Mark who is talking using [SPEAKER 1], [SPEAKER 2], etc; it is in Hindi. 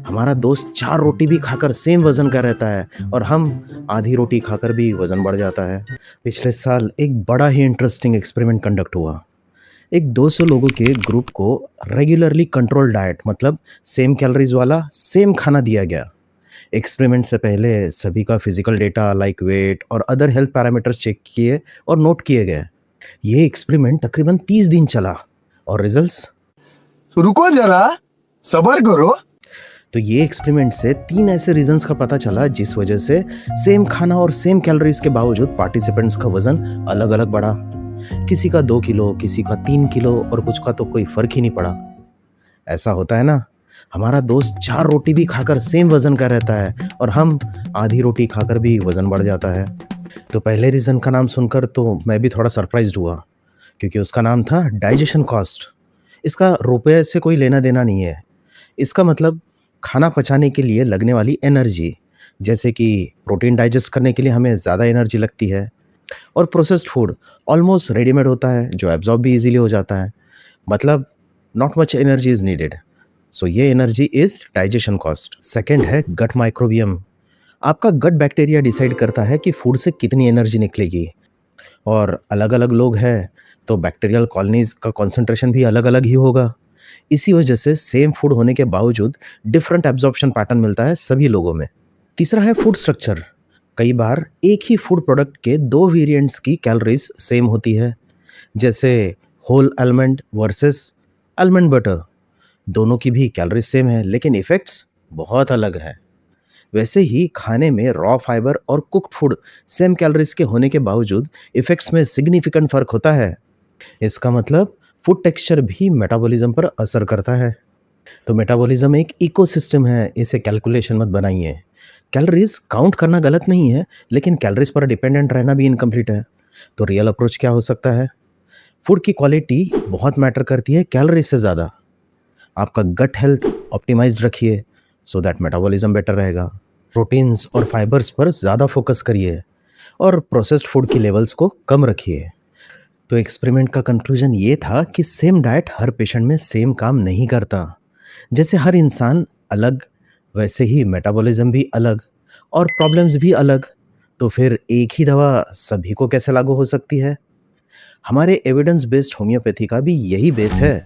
[SPEAKER 1] हमारा दोस्त 4 रोटी भी खाकर सेम वज़न का रहता है और हम आधी रोटी खाकर भी वज़न बढ़ जाता है। पिछले साल एक बड़ा ही इंटरेस्टिंग एक्सपेरिमेंट कंडक्ट हुआ। एक 200 लोगों के ग्रुप को रेगुलरली कंट्रोल डाइट मतलब सेम कैलोरीज वाला सेम खाना दिया गया। एक्सपेरिमेंट से पहले सभी का फिजिकल डेटा लाइक वेट और अदर हेल्थ पैरामीटर्स चेक किए और नोट किए गए। ये एक्सपेरिमेंट तकरीबन 30 दिन चला और रिजल्ट्स।
[SPEAKER 2] रुको जरा, सबर करो।
[SPEAKER 1] तो ये एक्सपेरिमेंट से 3 ऐसे रीजंस का पता चला जिस वजह से सेम खाना और सेम कैलोरीज के बावजूद पार्टिसिपेंट्स का वजन अलग अलग बढ़ा। किसी का 2 किलो, किसी का 3 किलो और कुछ का तो कोई फर्क ही नहीं पड़ा। ऐसा होता है ना, हमारा दोस्त 4 रोटी भी खाकर सेम वजन का रहता है और हम आधी रोटी खाकर भी वजन बढ़ जाता है। तो पहले रीजन का नाम सुनकर तो मैं भी थोड़ा सरप्राइज्ड हुआ, क्योंकि उसका नाम था डाइजेशन कॉस्ट। इसका रुपए से कोई लेना देना नहीं है। इसका मतलब खाना पचाने के लिए लगने वाली एनर्जी, जैसे कि प्रोटीन डाइजेस्ट करने के लिए हमें ज़्यादा एनर्जी लगती है और प्रोसेस्ड फूड ऑलमोस्ट रेडीमेड होता है जो एब्जॉर्ब भी इजीली हो जाता है। मतलब not much energy is needed. So ये energy is digestion cost. Second है गट माइक्रोबियम। आपका गट बैक्टीरिया डिसाइड करता है कि फूड से कितनी एनर्जी निकलेगी, और अलग अलग लोग हैं तो बैक्टीरियल कॉलोनीज का कॉन्सेंट्रेशन भी अलग अलग ही होगा। इसी वजह से सेम फूड होने के बावजूद डिफरेंट एब्जॉर्प्शन पैटर्न मिलता है सभी लोगों में। तीसरा है फूड स्ट्रक्चर। कई बार एक ही फूड प्रोडक्ट के 2 वेरिएंट्स की कैलोरीज सेम होती है, जैसे whole almond versus almond butter. दोनों की भी कैलोरीज सेम है लेकिन इफेक्ट्स बहुत अलग है। वैसे ही खाने में रॉ फाइबर और कुक्ड फूड सेम कैलोरीज के होने के बावजूद इफेक्ट्स में सिग्निफिकेंट फर्क होता है। इसका मतलब फूड टेक्सचर भी मेटाबॉलिज्म पर असर करता है। तो मेटाबॉलिज्म एक इकोसिस्टम है, इसे कैलकुलेशन मत बनाइए। कैलोरीज काउंट करना गलत नहीं है, लेकिन कैलोरीज पर डिपेंडेंट रहना भी इनकम्प्लीट है। तो रियल अप्रोच क्या हो सकता है? फूड की क्वालिटी बहुत मैटर करती है कैलोरीज से ज़्यादा। आपका गट हेल्थ ऑप्टिमाइज रखिए सो दैट मेटाबॉलिज्म बेटर रहेगा। प्रोटीन्स और फाइबर्स पर ज़्यादा फोकस करिए और प्रोसेस्ड फूड की लेवल्स को कम रखिए। तो एक्सपेरिमेंट का कंक्लूजन ये था कि सेम डाइट हर पेशेंट में सेम काम नहीं करता। जैसे हर इंसान अलग, वैसे ही मेटाबॉलिज्म भी अलग और प्रॉब्लम्स भी अलग। तो फिर एक ही दवा सभी को कैसे लागू हो सकती है? हमारे एविडेंस बेस्ड होम्योपैथी का भी यही बेस है।